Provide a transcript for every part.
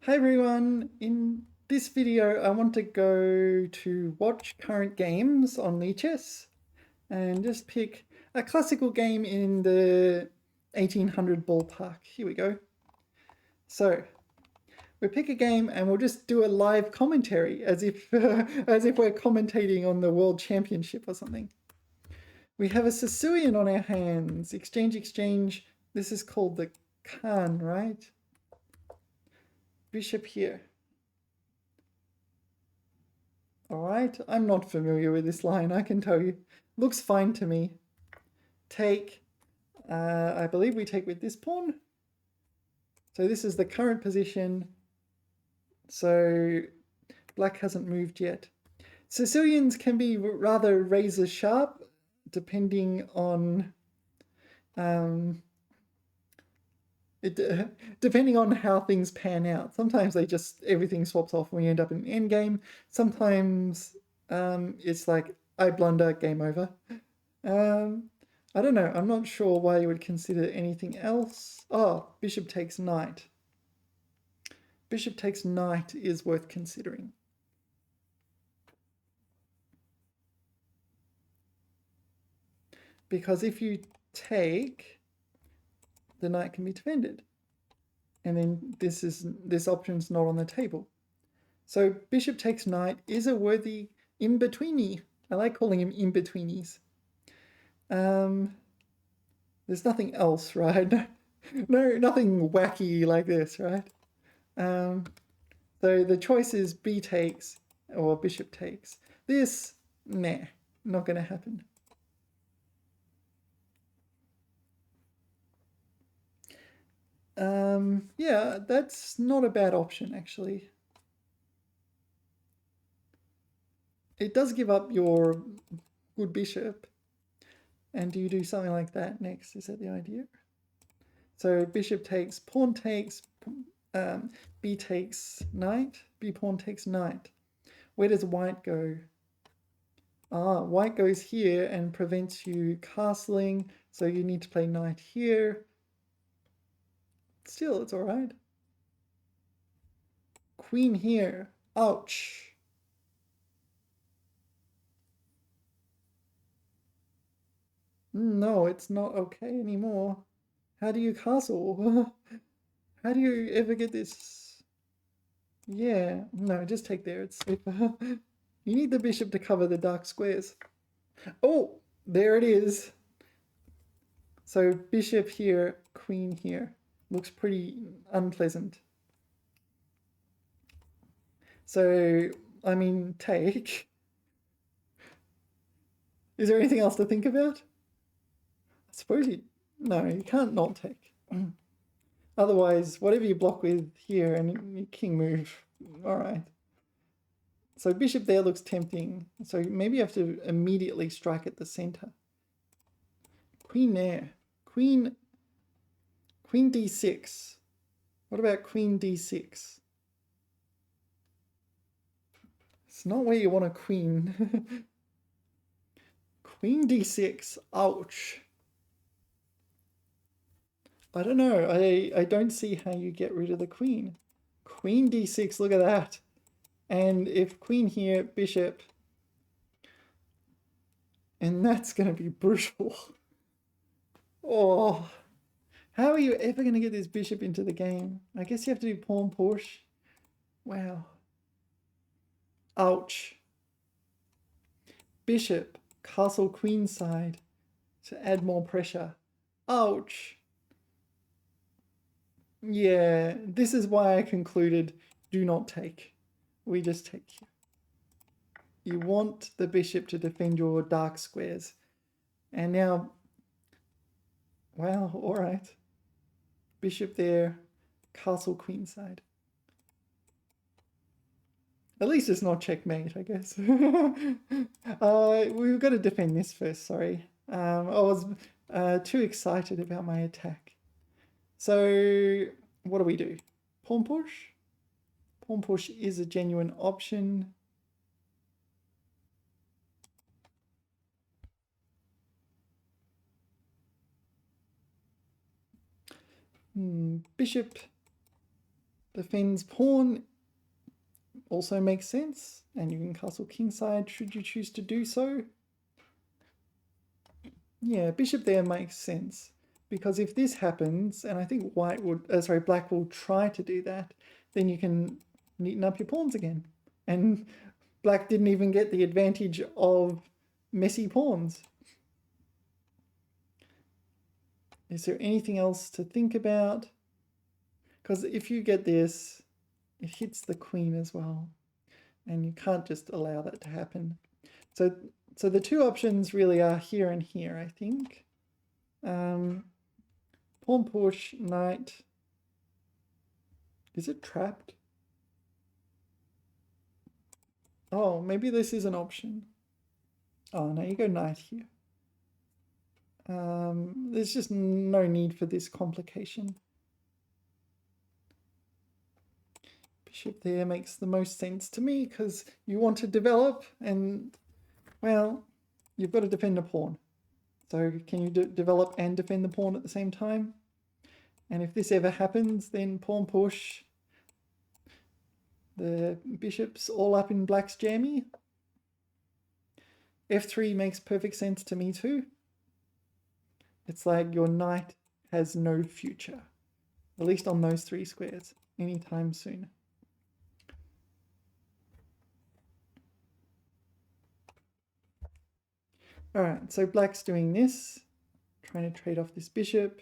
Hi everyone, in this video I want to go to watch current games on Lichess and just pick a classical game in the 1800 ballpark. Here we go. So we pick a game and we'll just do a live commentary as if as if we're commentating on the World Championship or something. We have a Sicilian on our hands. Exchange, exchange. This is called the Khan, right? Bishop here. All right, I'm not familiar with this line, I can tell you. Looks fine to me. Take, I believe we take with this pawn. So this is the current position. So black hasn't moved yet. Sicilians can be rather razor sharp depending on depending on how things pan out. Sometimes everything swaps off and we end up in an endgame. Sometimes it's like I blunder, game over. I don't know. I'm not sure why you would consider anything else. Oh, bishop takes knight. Bishop takes knight is worth considering. Because if you take, the knight can be defended. And then this option's not on the table. So bishop takes knight is a worthy in-betweenie. I like calling him in-betweenies. There's nothing else, right? No, nothing wacky like this, right? So the choice is b takes or bishop takes. This, nah, not going to happen. Yeah, that's not a bad option, actually. It does give up your good bishop. And do you do something like that next? Is that the idea? So bishop takes, pawn takes, b takes knight, b pawn takes knight. Where does white go? Ah, white goes here and prevents you castling, so you need to play knight here. Still, it's all right. Queen here. Ouch. No, it's not okay anymore. How do you castle? How do you ever get this? Yeah, no, just take there. It's safer. You need the bishop to cover the dark squares. Oh, there it is. So bishop here, queen here. Looks pretty unpleasant. So, I mean, take. Is there anything else to think about? I suppose you... No, you can't not take. Otherwise, whatever you block with here and you king move. All right. So bishop there looks tempting. So maybe you have to immediately strike at the center. Queen there. Queen d6. What about queen d6? It's not where you want a queen. Queen d6. Ouch. I don't know. I don't see how you get rid of the queen. Queen d6, look at that. And if queen here, bishop, and that's going to be brutal. Oh, how are you ever going to get this bishop into the game? I guess you have to do pawn push. Wow. Ouch. Bishop, castle queen side to add more pressure. Ouch. Yeah, this is why I concluded do not take. We just take here. You want the bishop to defend your dark squares. And now, wow, all right. Bishop there, castle queenside. At least it's not checkmate, I guess. We've got to defend this first, sorry. I was too excited about my attack. So what do we do? Pawn push? Pawn push is a genuine option. Bishop defends pawn also makes sense, and you can castle kingside should you choose to do so. Yeah, bishop there makes sense, because if this happens, and I think black will try to do that, then you can neaten up your pawns again. And black didn't even get the advantage of messy pawns. Is there anything else to think about? Because if you get this, it hits the queen as well, and you can't just allow that to happen. So the two options really are here and here, I think. Pawn push, knight. Is it trapped? Oh, maybe this is an option. Oh, no, you go knight here. There's just no need for this complication. Bishop there makes the most sense to me, because you want to develop, and, well, you've got to defend a pawn. So can you develop and defend the pawn at the same time? And if this ever happens, then pawn push. The bishop's all up in black's jammy. F3 makes perfect sense to me too. It's like your knight has no future, at least on those 3 squares, anytime soon. All right, so black's doing this, trying to trade off this bishop.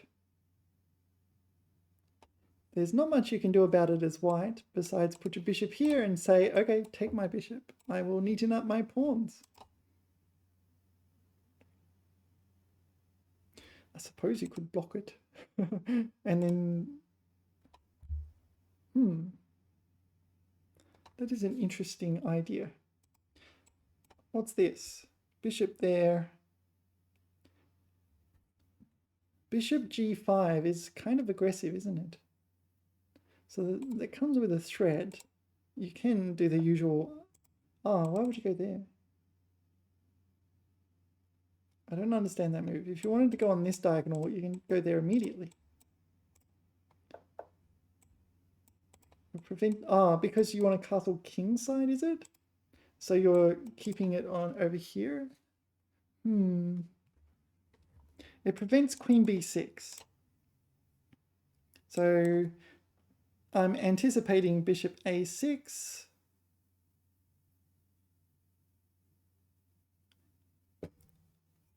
There's not much you can do about it as white, besides put your bishop here and say, okay, take my bishop. I will neaten up my pawns. I suppose you could block it. And then, that is an interesting idea. What's this? Bishop there. Bishop g5 is kind of aggressive, isn't it? So that comes with a thread. You can do the usual... Oh, why would you go there? I don't understand that move. If you wanted to go on this diagonal, you can go there immediately. Because you want to castle kingside, is it? So you're keeping it on over here? It prevents queen b6. So I'm anticipating bishop a6.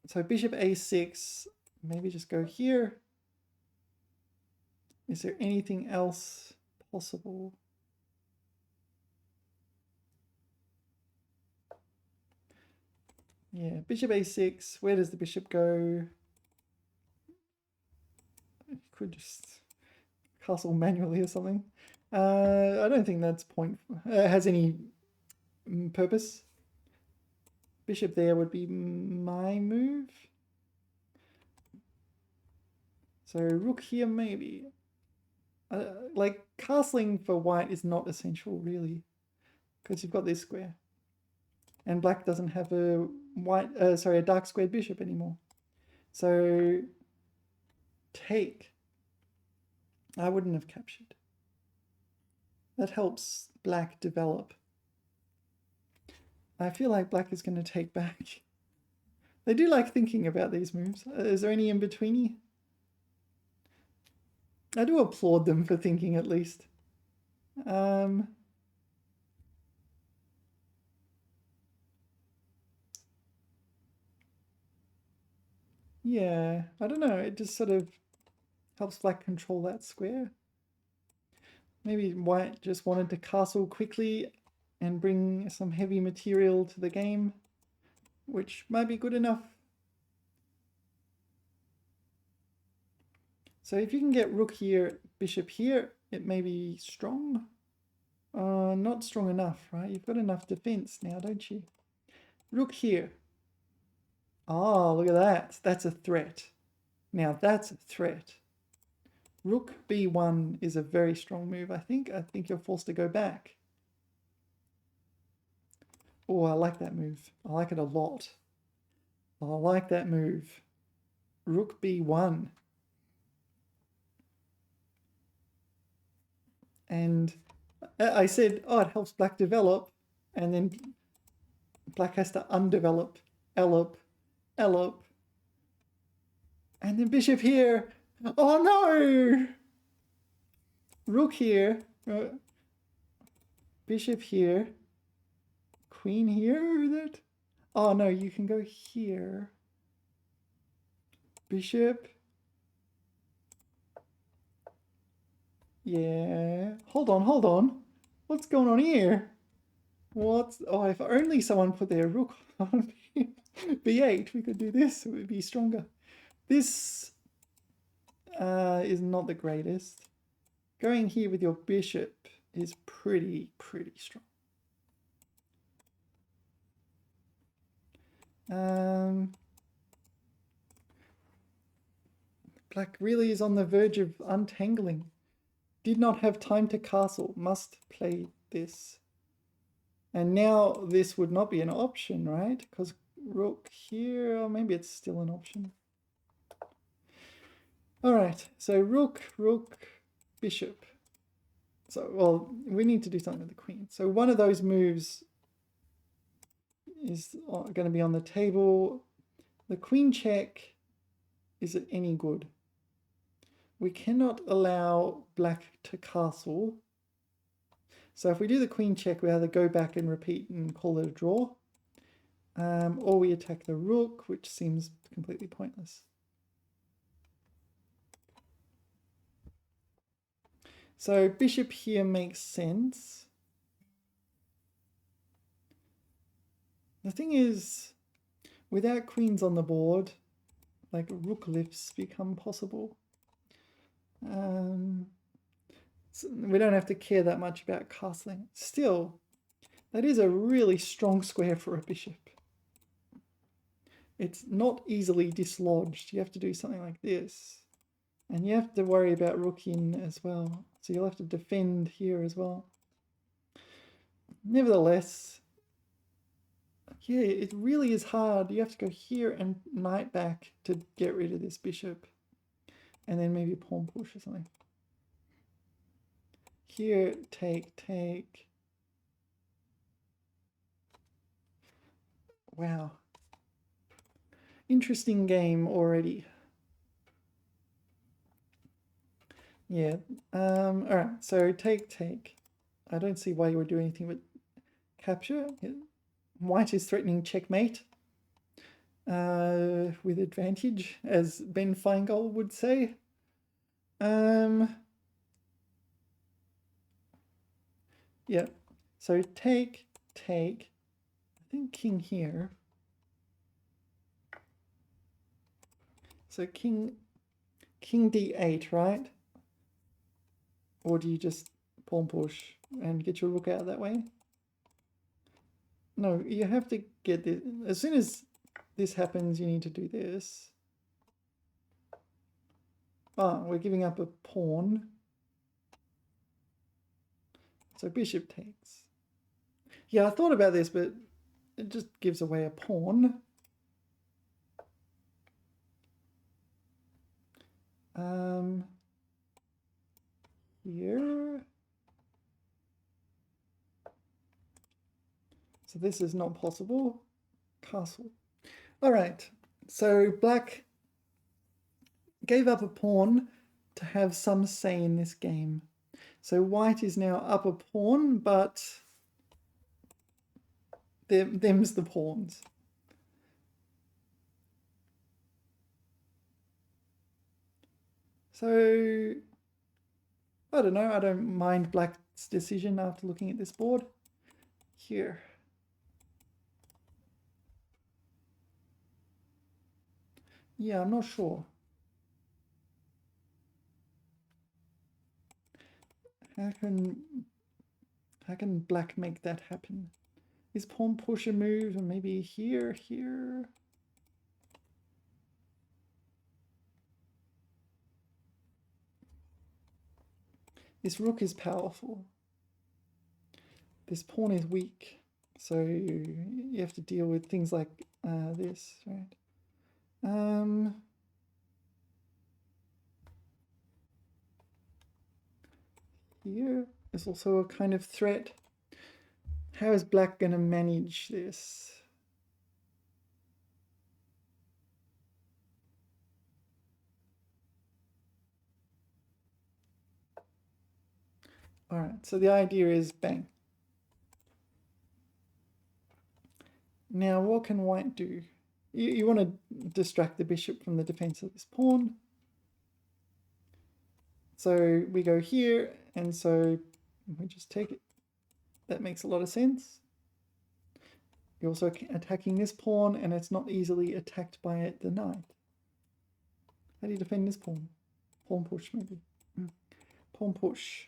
So bishop a6, maybe just go here. Is there anything else possible? Yeah, bishop a6, where does the bishop go? You could just castle manually or something. I don't think that's has any purpose. Bishop there would be my move. So rook here maybe. Like castling for white is not essential really, because you've got this square. And black doesn't have a dark squared bishop anymore. So take. I wouldn't have captured. That helps black develop. I feel like black is going to take back. They do like thinking about these moves. Is there any in-betweeny? I do applaud them for thinking at least. Yeah, I don't know. It just sort of helps black control that square. Maybe white just wanted to castle quickly and bring some heavy material to the game, which might be good enough. So if you can get rook here, bishop here, it may be strong. Not strong enough, right? You've got enough defense now, don't you? Rook here. Oh, look at that. That's a threat. Now that's a threat. Rook b1 is a very strong move, I think. I think you're forced to go back. Oh, I like that move. I like it a lot. I like that move. Rook b1. And I said, oh, it helps black develop, and then black has to undevelop, elop, and then bishop here. Oh no! Rook here, bishop here, queen here. That. Oh no, you can go here. Bishop. Yeah. Hold on. What's going on here? Oh, if only someone put their rook on b8, we could do this. It would be stronger. This is not the greatest. Going here with your bishop is pretty strong. Black really is on the verge of untangling. Did not have time to castle. Must play this. And now this would not be an option, right? Because rook here, or maybe it's still an option. All right, so rook, bishop. So, well, we need to do something with the queen. So one of those moves is going to be on the table. The queen check, is it any good? We cannot allow black to castle. So if we do the queen check, we either go back and repeat and call it a draw, or we attack the rook, which seems completely pointless. So bishop here makes sense. The thing is, without queens on the board, like rook lifts become possible. So we don't have to care that much about castling. Still, that is a really strong square for a bishop. It's not easily dislodged. You have to do something like this. And you have to worry about rook in as well. So you'll have to defend here as well. Nevertheless, yeah, it really is hard. You have to go here and knight back to get rid of this bishop. And then maybe pawn push or something. Here, take. Wow. Interesting game already. Yeah. All right. So take. I don't see why you would do anything but capture. White is threatening checkmate with advantage, as Ben Feingold would say. Yeah. So take. I think king here. So king d8, right? Or do you just pawn push and get your rook out that way? No, you have to get this. As soon as this happens, you need to do this. Ah, we're giving up a pawn. So bishop takes. Yeah, I thought about this, but it just gives away a pawn. Here. So this is not possible. Castle. All right. So black gave up a pawn to have some say in this game. So white is now up a pawn, but them's the pawns. So I don't know. I don't mind black's decision after looking at this board. Here. Yeah, I'm not sure. How can black make that happen? Is pawn push a move, and maybe here? This rook is powerful. This pawn is weak. So you have to deal with things like this, right? Here. is also a kind of threat. How is black going to manage this? All right, so the idea is bang. Now, what can white do? You want to distract the bishop from the defense of this pawn. So we go here, and so we just take it. That makes a lot of sense. You're also attacking this pawn, and it's not easily attacked by the knight. How do you defend this pawn? Pawn push, maybe. Pawn push.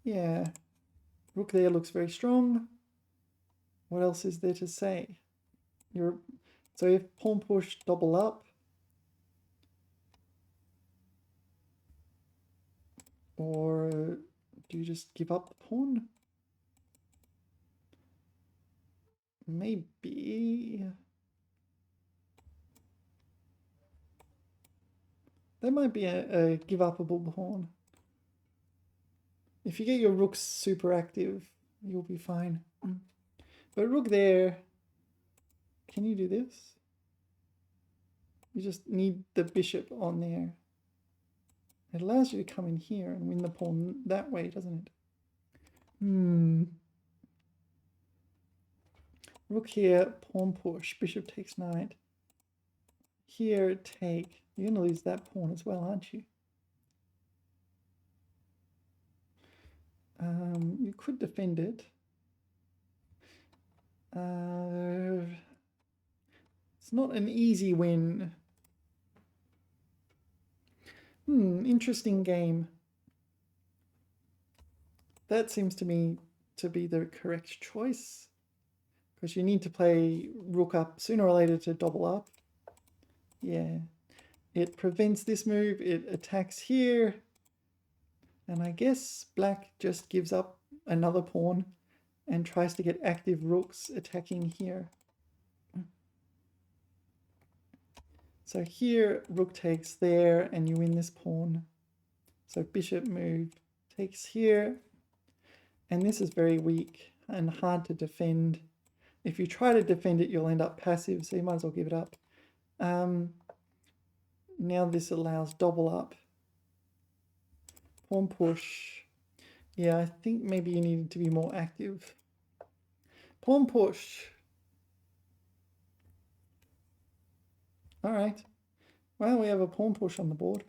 Yeah. Rook there looks very strong. What else is there to say? So if pawn push, double up. Or do you just give up the pawn? Maybe. That might be a give-upable pawn. If you get your rooks super active, you'll be fine. But rook there, can you do this? You just need the bishop on there. It allows you to come in here and win the pawn that way, doesn't it? Rook here, pawn push, bishop takes knight. Here, take. You're going to lose that pawn as well, aren't you? You could defend it. It's not an easy win. Interesting game. That seems to me to be the correct choice, because you need to play rook up sooner or later to double up. Yeah. It prevents this move, it attacks here, and I guess black just gives up another pawn and tries to get active rooks attacking here. So here, rook takes there, and you win this pawn. So bishop move takes here, and this is very weak and hard to defend. If you try to defend it, you'll end up passive, so you might as well give it up. Now this allows double up. Pawn push. Yeah, I think maybe you needed to be more active. Pawn push. All right. Well, we have a pawn push on the board.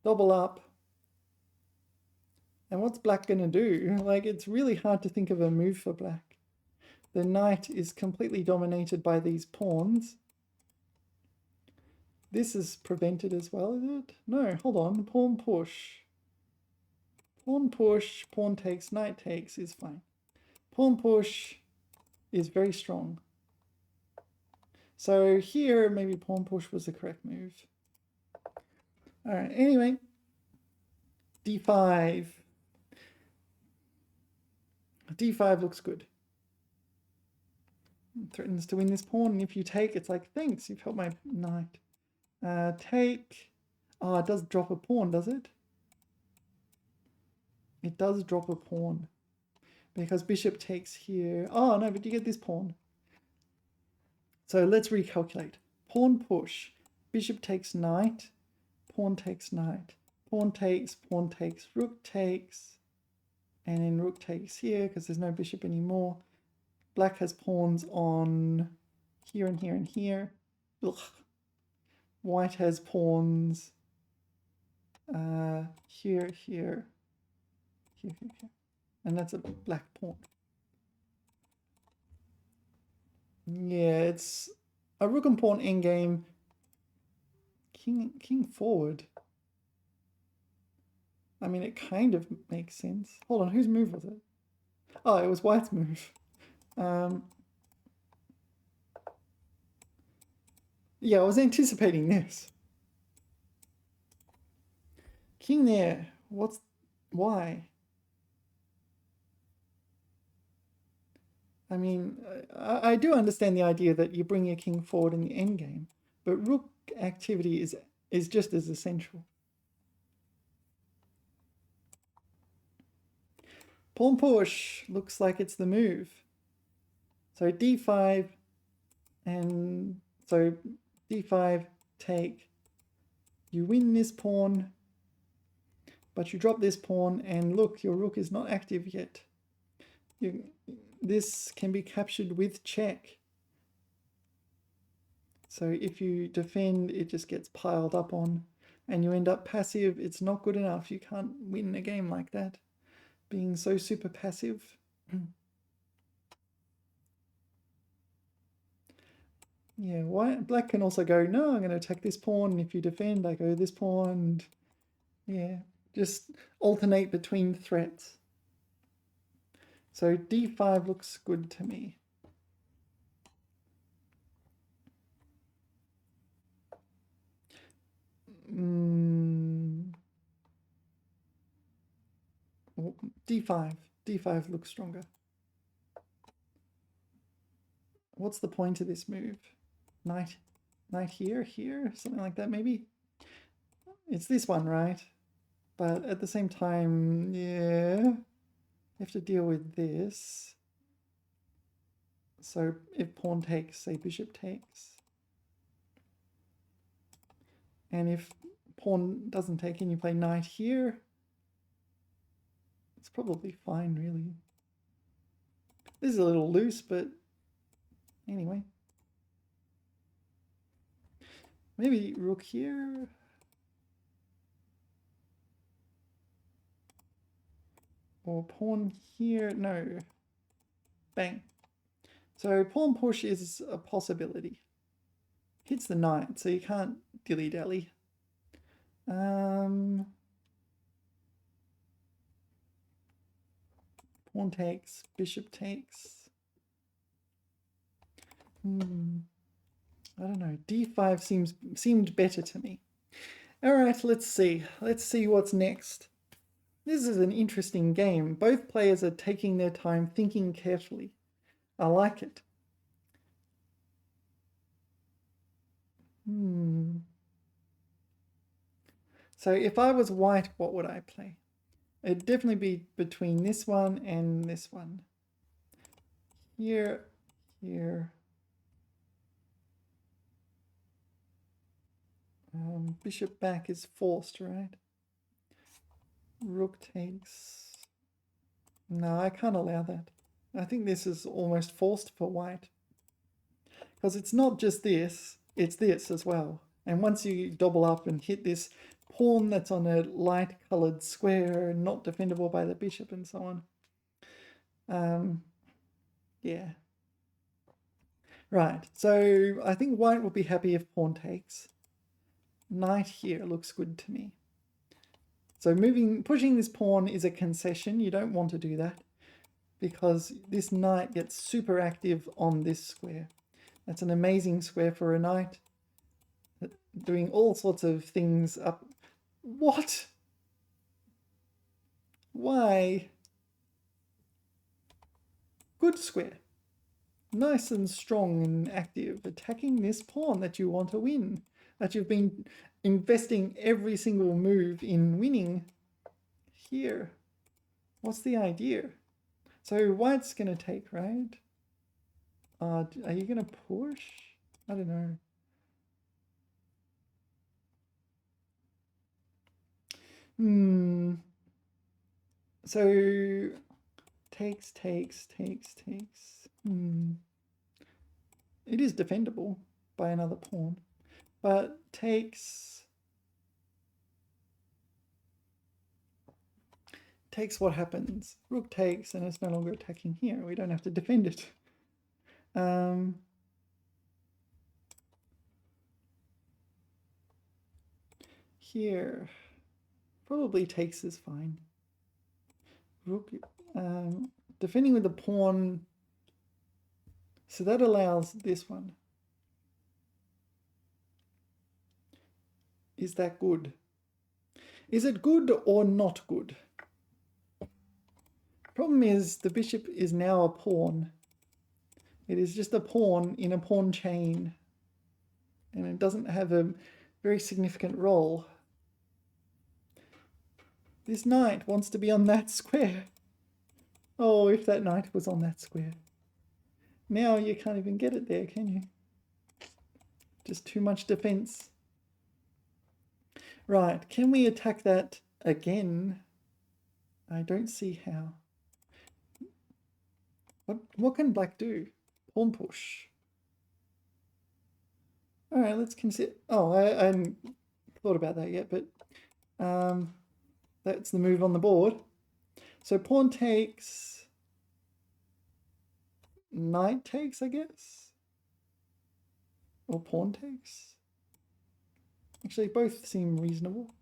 Double up. And what's black going to do? Like, it's really hard to think of a move for black. The knight is completely dominated by these pawns. This is prevented as well, is it? No, hold on. Pawn push. Pawn push, pawn takes, knight takes is fine. Pawn push is very strong. So here, maybe pawn push was the correct move. All right, anyway. D5. D5 looks good. It threatens to win this pawn, and if you take, it's like, thanks, you've helped my knight. Take. Oh, it does drop a pawn, does it? It does drop a pawn. Because bishop takes here. Oh, no, but you get this pawn. So let's recalculate. Pawn push. Bishop takes knight. Pawn takes knight. Pawn takes, rook takes. And then rook takes here because there's no bishop anymore. Black has pawns on here and here and here. Ugh. White has pawns here, here, here, here, here. And that's a black pawn. Yeah, it's a rook and pawn endgame. King forward. I mean, it kind of makes sense. Hold on, whose move was it? Oh, it was white's move. Yeah, I was anticipating this. King there. Why? I mean, I do understand the idea that you bring your king forward in the endgame, but rook activity is is just as essential. Pawn push looks like it's the move. So d5, and so d5 take. You win this pawn, but you drop this pawn, and look, your rook is not active yet. This can be captured with check. So if you defend, it just gets piled up on, and you end up passive. It's not good enough. You can't win a game like that, being so super passive. Yeah, black can also go, no, I'm going to attack this pawn, and if you defend, I go this pawn, and yeah, just alternate between threats. So d5 looks good to me. D5 looks stronger. What's the point of this move? Knight here, something like that maybe? It's this one, right? But at the same time, yeah, you have to deal with this. So if pawn takes, say bishop takes. And if pawn doesn't take and you play knight here, it's probably fine, really. This is a little loose, but anyway. Maybe rook here. Or pawn here. No. Bang. So pawn push is a possibility. Hits the knight, so you can't dilly-dally. Pawn takes, bishop takes. I don't know. D5 seemed better to me. All right, let's see. Let's see what's next. This is an interesting game. Both players are taking their time, thinking carefully. I like it. So if I was white, what would I play? It'd definitely be between this one and this one. Here. Bishop back is forced, right? Rook takes. No, I can't allow that. I think this is almost forced for white. Because it's not just this, it's this as well. And once you double up and hit this pawn that's on a light coloured square, not defendable by the bishop and so on. Yeah. Right, so I think white will be happy if pawn takes. Knight here looks good to me. So pushing this pawn is a concession. You don't want to do that because this knight gets super active on this square. That's an amazing square for a knight. Doing all sorts of things up. What? Why? Good square. Nice and strong and active. Attacking this pawn that you want to win. That you've been investing every single move in winning here. What's the idea? So white's going to take, right? Are you going to push? I don't know. So takes. It is defendable by another pawn, but takes what happens? Rook takes and it's no longer attacking here. We don't have to defend it. Here, probably takes is fine. Rook, defending with the pawn, so that allows this one. Is that good? Is it good or not good? Problem is the bishop is now a pawn. It is just a pawn in a pawn chain, and it doesn't have very significant role. This knight wants to be on that square. Oh, if that knight was on that square. Now you can't even get it there, can you? Just too much defense. Right, can we attack that again? I don't see how. What can black do? Pawn push. All right, let's consider. Oh, I hadn't thought about that yet, but that's the move on the board. So pawn takes, knight takes, I guess, or pawn takes. Actually, both seem reasonable.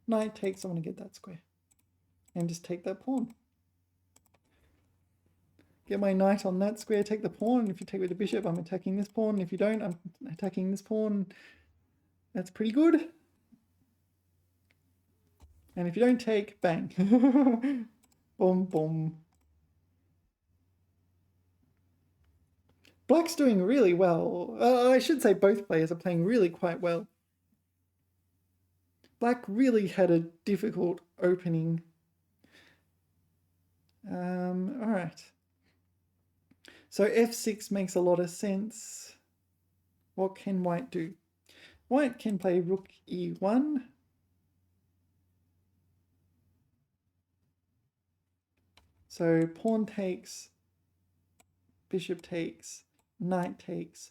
Knight takes. I want to get that square, and just take that pawn. Get my knight on that square, take the pawn. If you take with the bishop, I'm attacking this pawn. If you don't, I'm attacking this pawn. That's pretty good. And if you don't take, bang. Boom, boom. Black's doing really well. I should say both players are playing really quite well. Black really had a difficult opening. All right. So f6 makes a lot of sense. What can white do? White can play rook e1. So pawn takes, bishop takes, knight takes,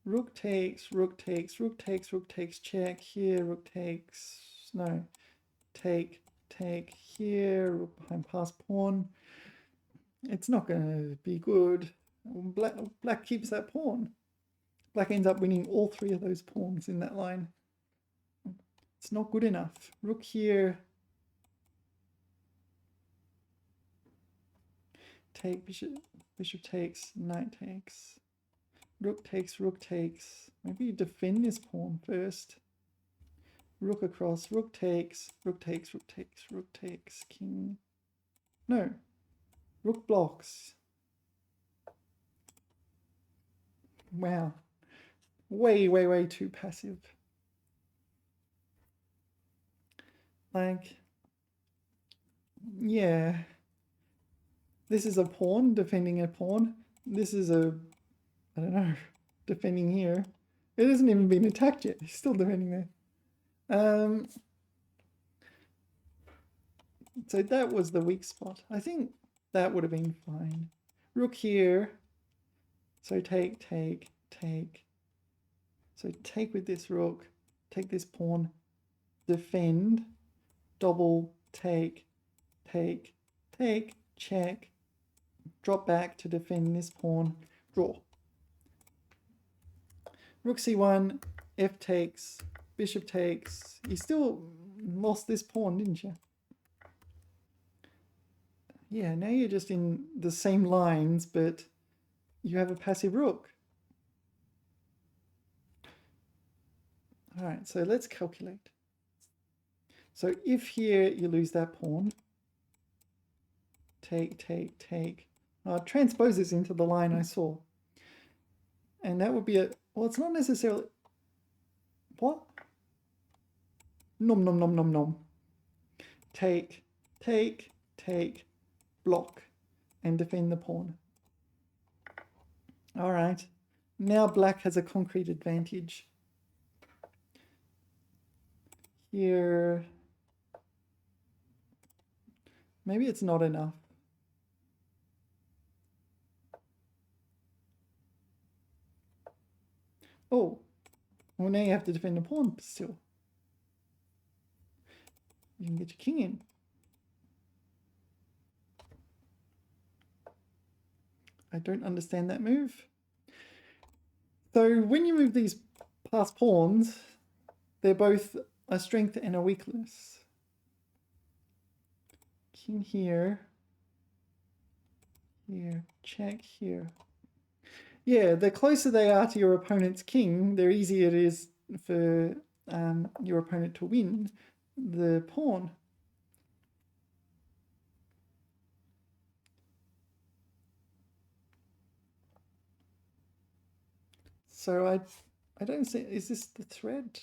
rook takes, rook takes, rook takes, rook takes, check here, rook takes, no, take here, rook behind pass pawn. It's not going to be good. Black keeps that pawn. Black ends up winning all three of those pawns in that line. It's not good enough. Rook here. Take, bishop takes, knight takes. Rook takes, rook takes. Maybe you defend this pawn first. Rook across, rook takes, rook takes, rook takes, rook takes, king. No. Rook blocks. Wow. Way too passive. Like, yeah. This is a pawn defending a pawn. This is a, I don't know, defending here. It hasn't even been attacked yet. He's still defending there. So that was the weak spot. I think that would have been fine. Rook here. So take. So take with this rook. Take this pawn. Defend. Double. Take. Check. Drop back to defend this pawn. Draw. Rook c1. F takes. Bishop takes. You still lost this pawn, didn't you? Yeah, now you're just in the same lines, but you have a passive rook. All right, so let's calculate. So if here you lose that pawn, take. Transposes into the line I saw. And that would be a, well, it's not necessarily, what? Nom. Take, block, and defend the pawn. All right, now black has a concrete advantage. Here, maybe it's not enough. Oh, well now you have to defend the pawn still. You can get your king in. I don't understand that move. So when you move these past pawns, they're both a strength and a weakness. King here. Here, check here. Yeah, the closer they are to your opponent's king, the easier it is for your opponent to win the pawn. So I don't see, is this the thread?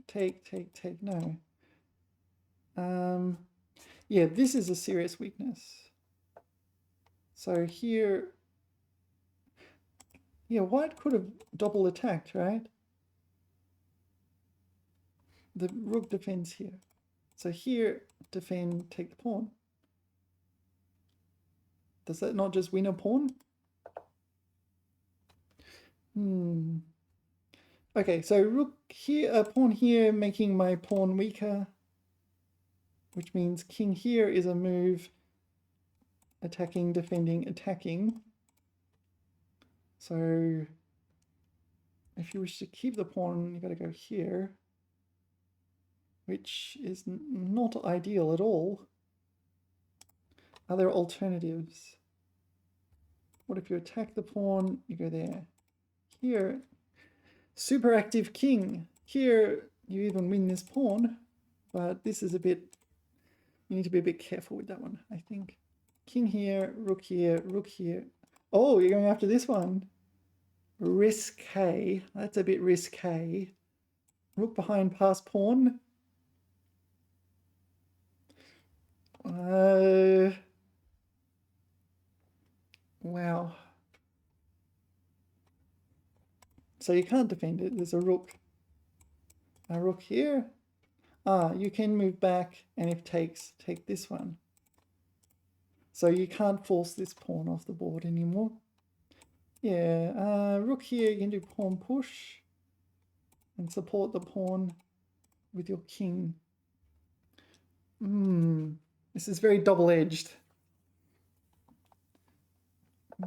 take, no. Yeah, this is a serious weakness. So here, yeah, white could have double attacked, right? The rook defends here. So here, defend, take the pawn. Does that not just win a pawn? Okay, so rook here, a pawn here, making my pawn weaker, which means king here is a move, attacking, defending, attacking. So if you wish to keep the pawn, you got to go here, which is not ideal at all. Are there alternatives? What if you attack the pawn, you go there. Here, super active king. Here, you even win this pawn, but this is a bit, you need to be a bit careful with that one, I think. King here, rook here, rook here. Oh, you're going after this one. Risque. That's a bit risque. Rook behind pass pawn. Wow. So you can't defend it. There's a rook. A rook here. Ah, you can move back, and if takes, take this one. So you can't force this pawn off the board anymore. Yeah, rook here, you can do pawn push and support the pawn with your king. This is very double-edged.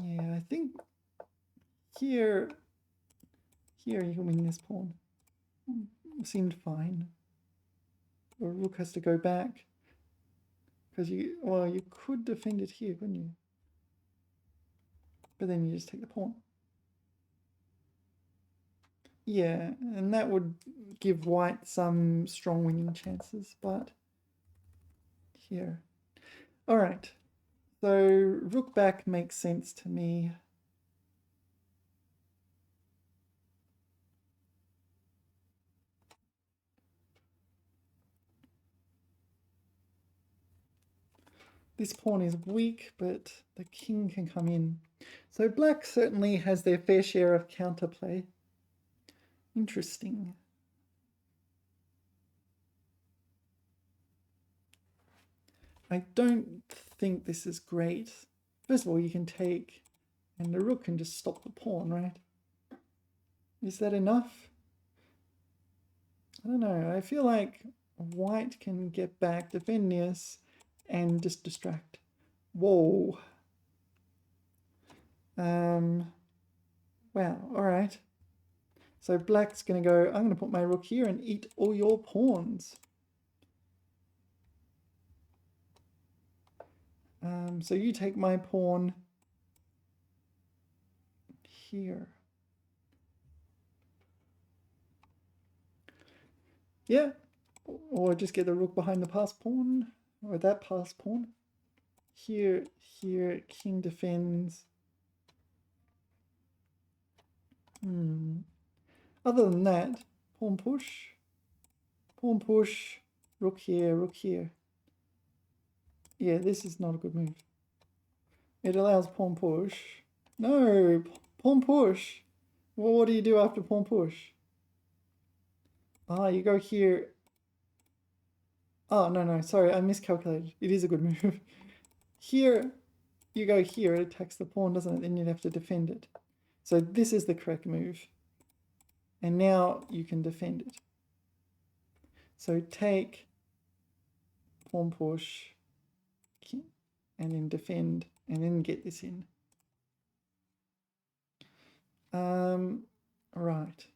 Yeah, I think here you can win this pawn. Seemed fine. Or rook has to go back. Because you could defend it here, couldn't you? But then you just take the pawn. Yeah, and that would give white some strong winning chances, but here. All right, so rook back makes sense to me. This pawn is weak, but the king can come in. So black certainly has their fair share of counterplay. Interesting. I don't think this is great. First of all, you can take, and the rook can just stop the pawn, right? Is that enough? I don't know. I feel like white can get back, defend this, and just distract. Whoa. Wow, all right. So black's going to go, I'm going to put my rook here and eat all your pawns. So you take my pawn here. Yeah, or just get the rook behind the pass pawn, or that pass pawn. Here, king defends. Other than that, pawn push, rook here, rook here. Yeah, this is not a good move. It allows pawn push. No, pawn push. Well, what do you do after pawn push? Ah, you go here. Oh, no, sorry, I miscalculated. It is a good move. Here, you go here, it attacks the pawn, doesn't it? Then you'd have to defend it. So this is the correct move. And now you can defend it. So take, pawn push, and then defend, and then get this in. Right.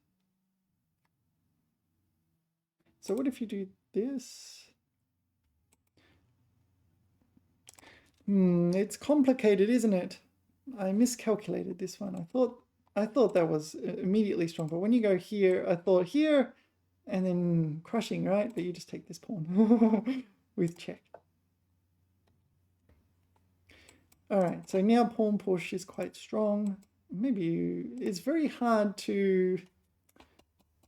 So what if you do this? It's complicated, isn't it? I miscalculated this one. I thought that was immediately stronger. When you go here, I thought here, and then crushing, right? But you just take this pawn with check. All right, so now pawn push is quite strong. Maybe it's very hard to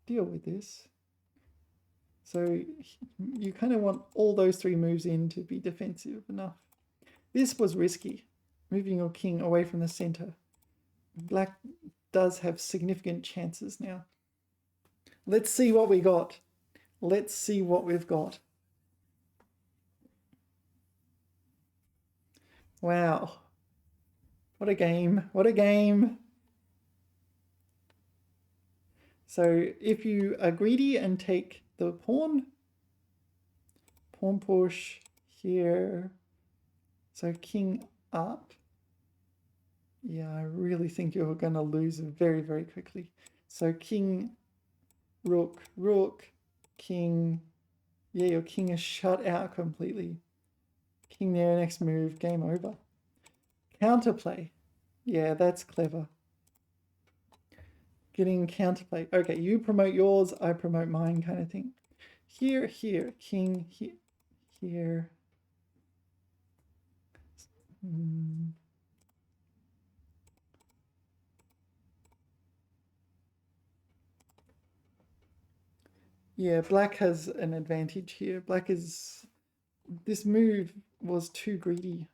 deal with this. So you kind of want all those 3 moves in to be defensive enough. This was risky, moving your king away from the center. Black does have significant chances now. Let's see what we got. Let's see what we've got. Wow. What a game. What a game. So if you are greedy and take the pawn push here. So king up. Yeah, I really think you're going to lose very, very quickly. So king, rook, rook, king. Yeah, your king is shut out completely. King there, next move, game over. Counterplay. Yeah, that's clever. Getting counterplay. Okay, you promote yours, I promote mine kind of thing. Here, here, king, here, here. Yeah, black has an advantage here. Black is... This move was too greedy.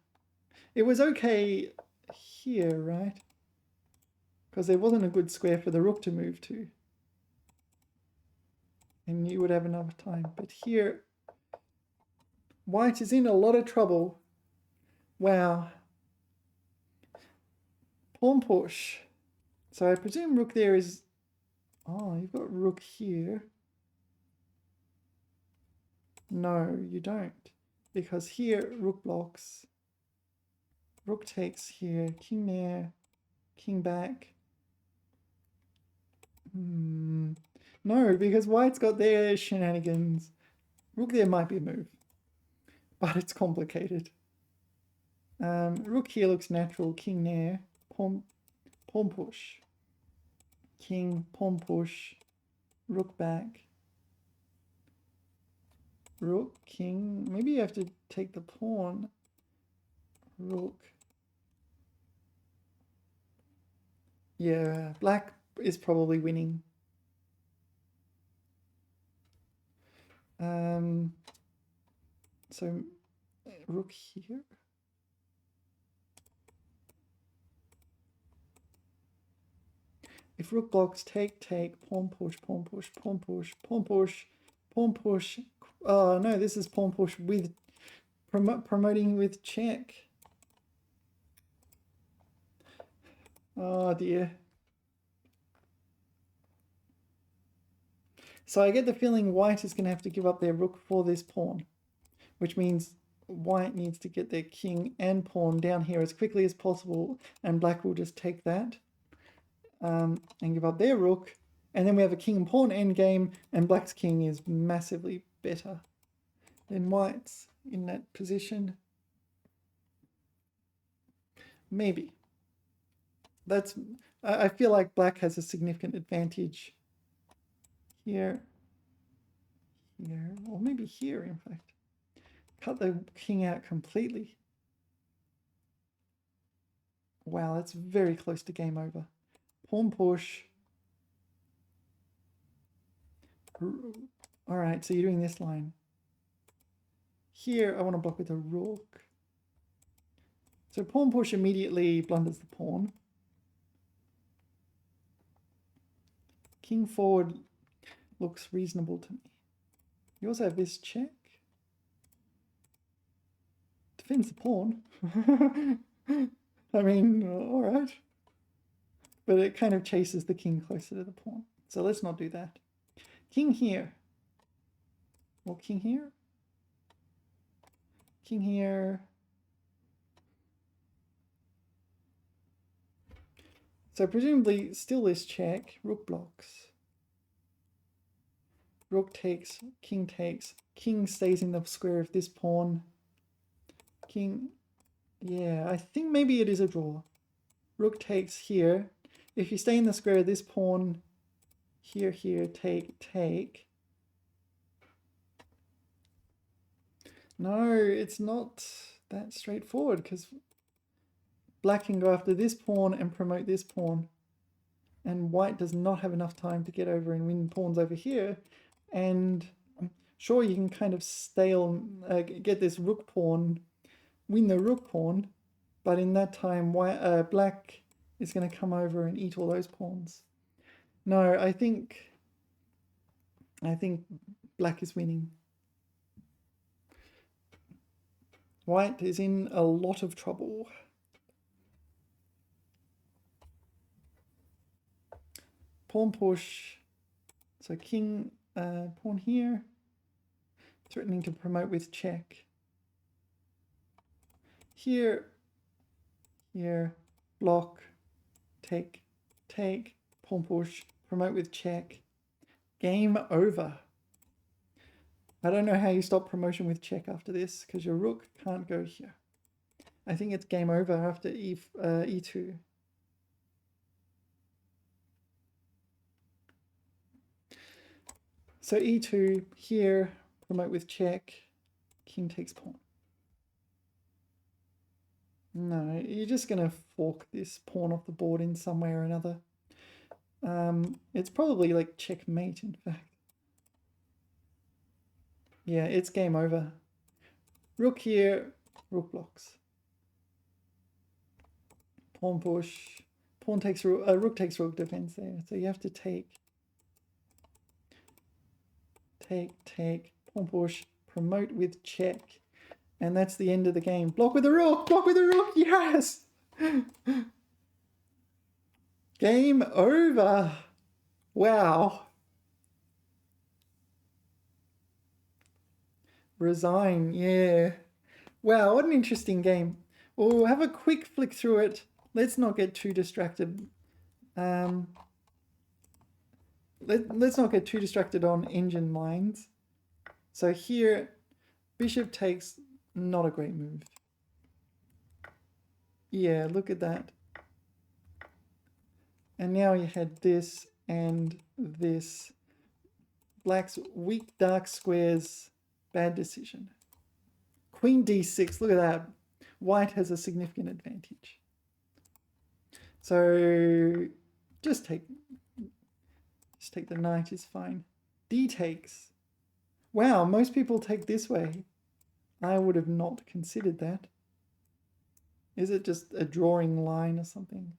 It was okay here, right? Because there wasn't a good square for the rook to move to. And you would have enough time. But here, white is in a lot of trouble. Wow. Pawn push. So I presume rook there is... Oh, you've got rook here. No, you don't. Because here, rook blocks. Rook takes here. King there. King back. No, because white's got their shenanigans. Rook there might be a move. But it's complicated. Rook here looks natural. King there. Pawn push. King, pawn push. Rook back. Rook, king. Maybe you have to take the pawn. Rook. Yeah, black is probably winning. So rook here. If rook blocks, take, pawn push, pawn push, pawn push, pawn push, pawn push. Oh no, this is pawn push with promoting with check. Oh dear. So I get the feeling white is going to have to give up their rook for this pawn, which means white needs to get their king and pawn down here as quickly as possible, and black will just take that and give up their rook. And then we have a king and pawn endgame, and black's king is massively better than white's in that position. Maybe. That's... I feel like black has a significant advantage here, here, or maybe here, in fact. Cut the king out completely. Wow, that's very close to game over. Pawn push. All right, so you're doing this line. Here, I want to block with a rook. So pawn push immediately blunders the pawn. King forward looks reasonable to me. You also have this check. Defends the pawn. I mean, all right. But it kind of chases the king closer to the pawn. So let's not do that. King here. Or king here. King here. So presumably still this check. Rook blocks. Rook takes, king takes. King stays in the square of this pawn. King, yeah, I think maybe it is a draw. Rook takes here. If you stay in the square of this pawn, here, here, take, take. No, it's not that straightforward, because black can go after this pawn and promote this pawn. And white does not have enough time to get over and win pawns over here. And Sure, you can kind of get this rook pawn, win the rook pawn, but in that time, black is going to come over and eat all those pawns. No, I think black is winning. White is in a lot of trouble. Pawn push. So king, pawn here. Threatening to promote with check. Here, block, take, pawn push, promote with check. Game over. I don't know how you stop promotion with check after this, because your rook can't go here. I think it's game over after e2. So e2 here, promote with check, king takes pawn. No, you're just going to fork this pawn off the board in some way or another. It's probably like checkmate, in fact. Yeah, it's game over. Rook here, rook blocks. Pawn push, pawn takes rook, rook takes rook defense there. So you have to take, pawn push, promote with check. And that's the end of the game. Block with a rook, yes! Game over. Wow. Resign, yeah. Wow, what an interesting game. We'll have a quick flick through it. Let's not get too distracted. Let's not get too distracted on engine lines. So here, bishop takes, not a great move. Yeah, look at that. And now you had this and this. Black's weak dark squares, bad decision. Queen d6, look at that. White has a significant advantage. So just take the knight is fine. D takes. Wow, most people take this way. I would have not considered that. Is it just a drawing line or something?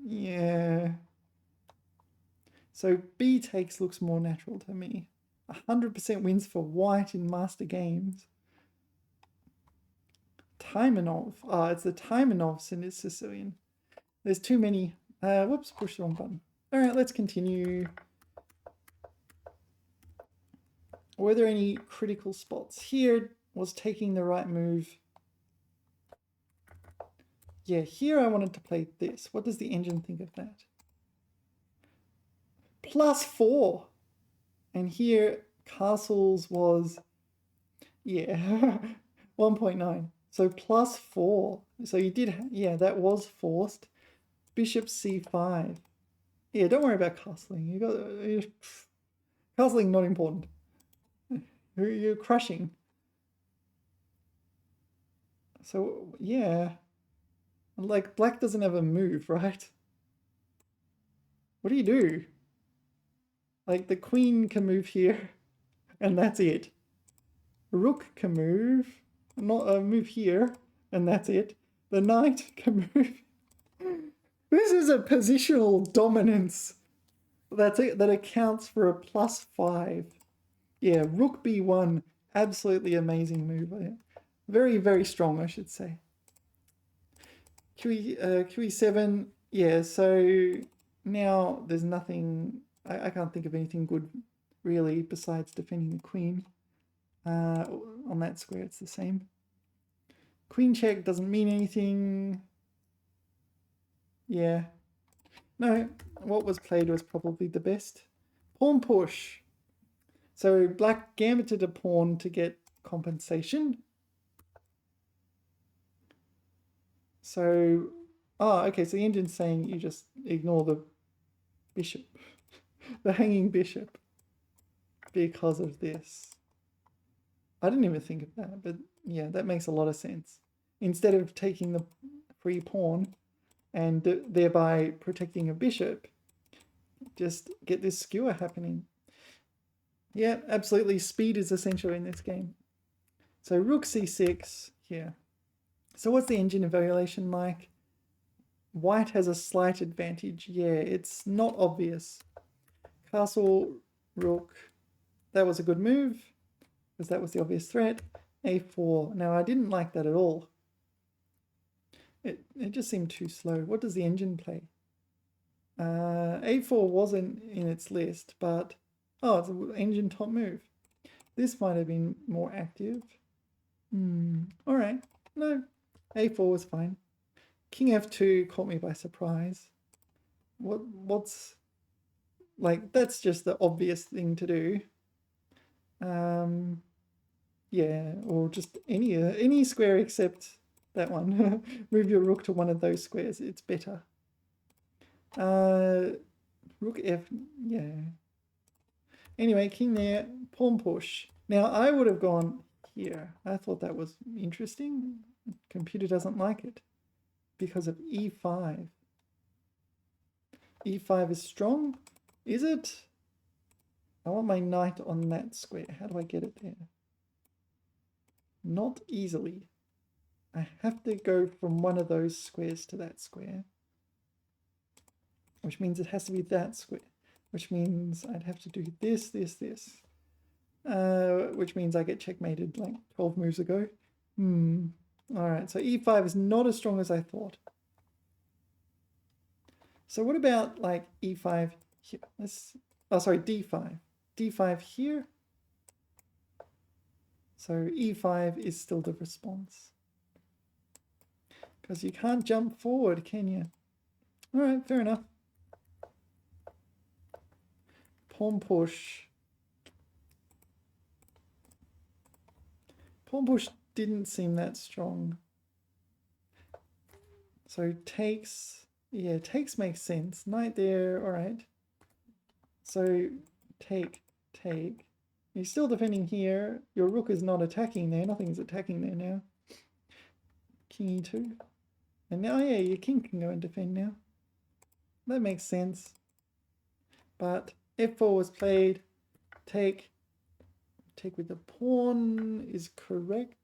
Yeah. So B takes looks more natural to me. 100% wins for white in master games. Taimanov. Oh, it's the Taimanovs and it's Sicilian. There's too many. Whoops, push the wrong button. All right, let's continue. Were there any critical spots? Here was taking the right move. Yeah, here I wanted to play this. What does the engine think of that? +4. And here, castles was, yeah, 1.9. So +4. So you did, yeah, that was forced. Bishop c5. Yeah, don't worry about castling. Castling not important. You're crushing. So yeah, like black doesn't have a move, right? What do you do? Like the queen can move here, and that's it. Rook can move, move here, and that's it. The knight can move. This is a positional dominance. That's it. That accounts for a +5. Yeah, rook b1, absolutely amazing move. Very, very strong, I should say. QE7, yeah, so now there's nothing, I can't think of anything good really besides defending the queen. On that square it's the same. Queen check doesn't mean anything. Yeah. No, what was played was probably the best. Pawn push. So black gambited a pawn to get compensation. So, okay, so the engine's saying you just ignore the bishop, the hanging bishop, because of this. I didn't even think of that, but yeah, that makes a lot of sense. Instead of taking the free pawn and thereby protecting a bishop, just get this skewer happening. Yeah, absolutely. Speed is essential in this game. So rook c6 here. So what's the engine evaluation like? White has a slight advantage. Yeah, it's not obvious. Castle, rook. That was a good move because that was the obvious threat. A4. Now, I didn't like that at all. It just seemed too slow. What does the engine play? A4 wasn't in its list, but... Oh, it's an engine top move. This might have been more active. All right. No, A4 was fine. King F2 caught me by surprise. What's... Like, that's just the obvious thing to do. Yeah, or just any square except that one. Move your rook to one of those squares. It's better. Rook F, yeah. Anyway, king there, pawn push. Now, I would have gone here. I thought that was interesting. Computer doesn't like it because of E5. E5 is strong. Is it? I want my knight on that square. How do I get it there? Not easily. I have to go from one of those squares to that square. Which means it has to be that square. Which means I'd have to do this, this, this. Which means I get checkmated like 12 moves ago. Alright, so E5 is not as strong as I thought. So what about like E5 here? Oh, sorry, D5. D5 here. So E5 is still the response. Because you can't jump forward, can you? Alright, fair enough. Pawn push. Pawn push didn't seem that strong. So takes, yeah, takes makes sense. Knight there, alright. So take. You're still defending here. Your rook is not attacking there. Nothing's attacking there now. King e2. And now, yeah, your king can go and defend now. That makes sense. But f4 was played. Take with the pawn is correct.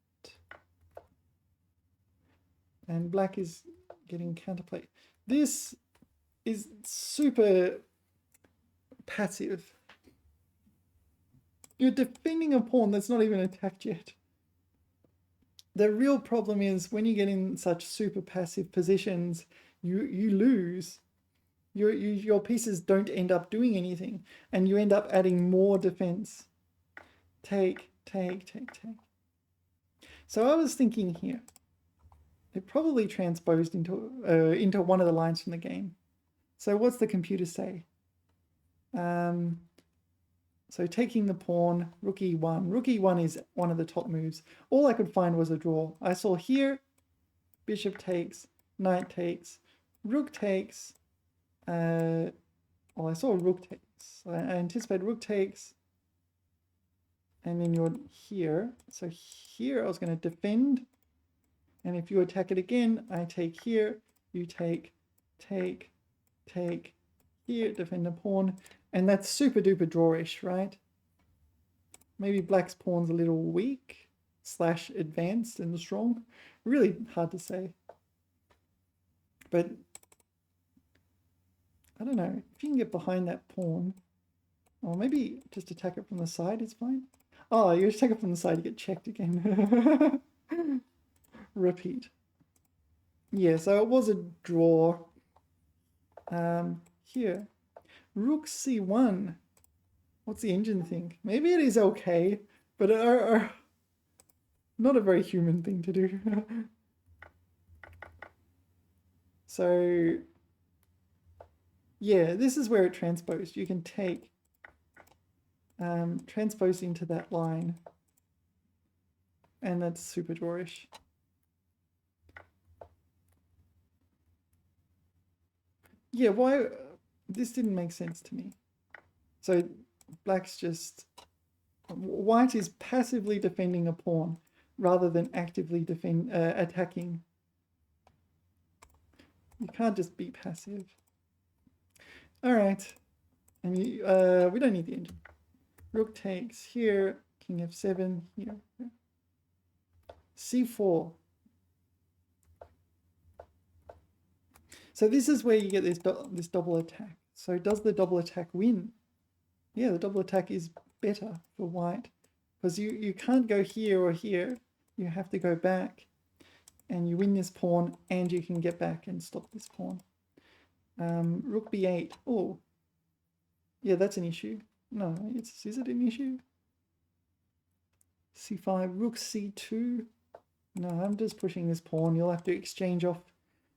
And black is getting counterplay. This is super passive. You're defending a pawn that's not even attacked yet. The real problem is when you get in such super passive positions, you lose. Your pieces don't end up doing anything, and you end up adding more defense. Take. So I was thinking here, it probably transposed into one of the lines from the game. So what's the computer say? So taking the pawn, rook e1. Rook e1 is one of the top moves. All I could find was a draw. I saw here, bishop takes, knight takes, rook takes. Well, I saw rook takes. I anticipate rook takes. And then you're here. So here I was going to defend. And if you attack it again, I take here. You take, here, defend a pawn. And that's super duper drawish, right? Maybe black's pawn's a little weak / advanced and strong. Really hard to say. But I don't know. If you can get behind that pawn, or maybe just attack it from the side is fine. Oh, you attack it from the side, you get checked again. Repeat. Yeah, so it was a draw. Here. Rook c1. What's the engine think? Maybe it is okay, but not a very human thing to do. So, yeah, this is where it transposed. You can take, transpose into that line, and that's super drawish. Yeah, why? This didn't make sense to me. So black's just... White is passively defending a pawn rather than actively attacking. You can't just be passive. All right. And we don't need the engine. Rook takes here, king f7 here. c4. So this is where you get this double attack. So does the double attack win? Yeah, the double attack is better for white because you can't go here or here. You have to go back and you win this pawn and you can get back and stop this pawn. Rook b8. Oh, yeah, that's an issue. No, is it an issue? c5, rook c2. No, I'm just pushing this pawn. You'll have to exchange off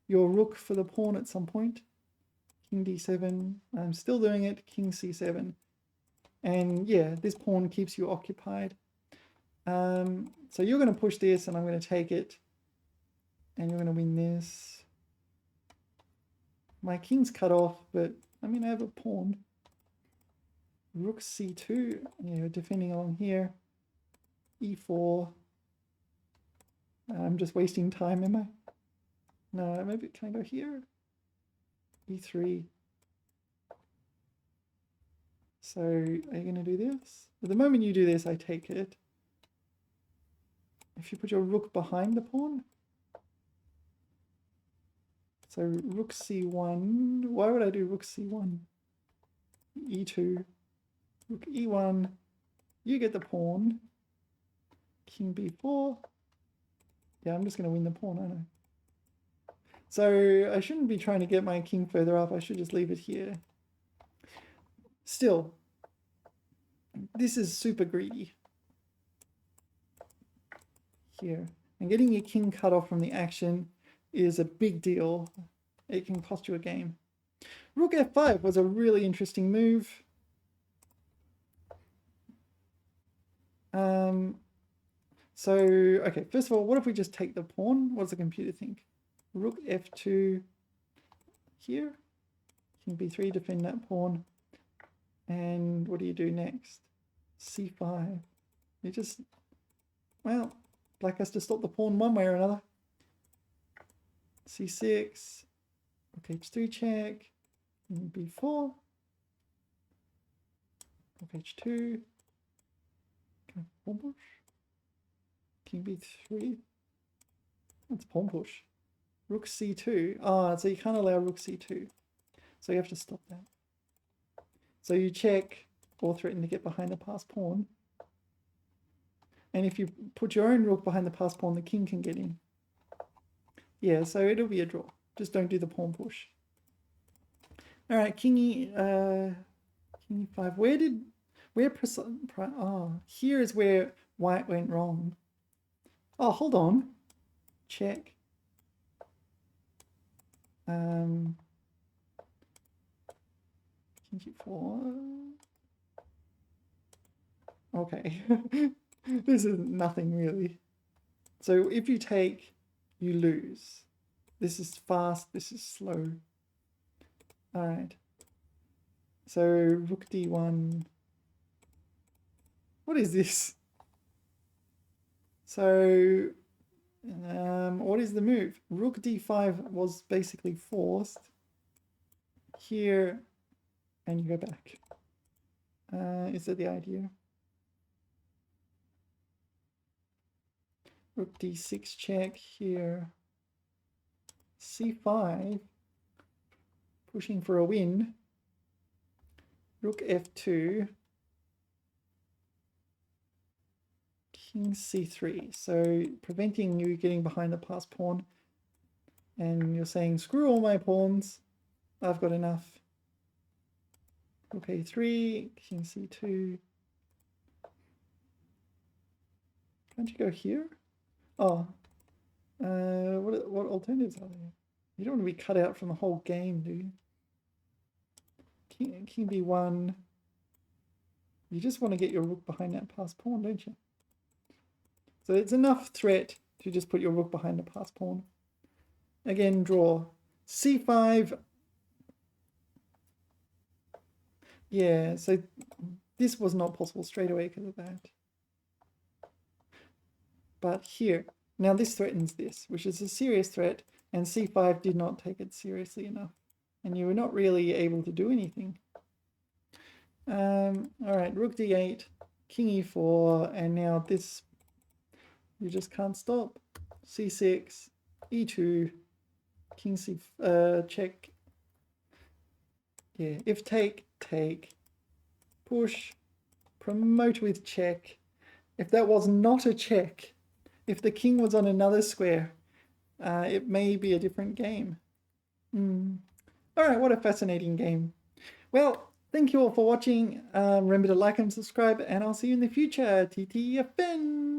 your rook for the pawn at some point. King d7. I'm still doing it. King c7. And yeah, this pawn keeps you occupied. So you're going to push this and I'm going to take it. And you're going to win this. My king's cut off, but I mean, I have a pawn. Rook c2. Yeah, defending along here. e4. I'm just wasting time, am I? No, maybe can I go here? e3. So are you going to do this? At the moment you do this, I take it. If you put your rook behind the pawn. So rook c1. Why would I do rook c1? e2. Rook e1. You get the pawn. King b4. Yeah, I'm just going to win the pawn, aren't I? So I shouldn't be trying to get my king further up. I should just leave it here. Still, this is super greedy. Here. And getting your king cut off from the action is a big deal. It can cost you a game. Rook f5 was a really interesting move. So, okay, first of all, what if we just take the pawn? What does the computer think? Rook f2 here. King b3, defend that pawn. And what do you do next? c5. You just, well, black has to stop the pawn one way or another. c6. Rook h3 check. King b4. Rook h2. Okay, pawn push. King b3. That's pawn push. Rook c2. Ah, so you can't allow rook c2. So you have to stop that. So you check or threaten to get behind the passed pawn. And if you put your own rook behind the passed pawn, the king can get in. Yeah, so it'll be a draw. Just don't do the pawn push. All right, king e5. Here is where white went wrong. Oh, hold on. Check. King g4. Okay. This is nothing really. So if you take, you lose. This is fast, this is slow. All right. So rook d1. What is this? So what is the move? Rook d5 was basically forced. Here, and you go back. Is that the idea? Rook d6 check here. c5, pushing for a win. Rook f2. King c3. So preventing you getting behind the passed pawn. And you're saying, screw all my pawns. I've got enough. Rook a3, king c2. Can't you go here? Oh, what alternatives are there? You don't want to be cut out from the whole game, do you? King b1. You just want to get your rook behind that passed pawn, don't you? So it's enough threat to just put your rook behind the passed pawn. Again, draw. c5. Yeah, so this was not possible straight away because of that. But here, now this threatens this, which is a serious threat, and c5 did not take it seriously enough. And you were not really able to do anything. All right, rook d8, king e4, and now this, you just can't stop. c6, e2, king c, check. Yeah, if take, take, push, promote with check. If that was not a check, if the king was on another square, it may be a different game. All right, what a fascinating game. Well, thank you all for watching. Remember to like and subscribe, and I'll see you in the future. TTFN!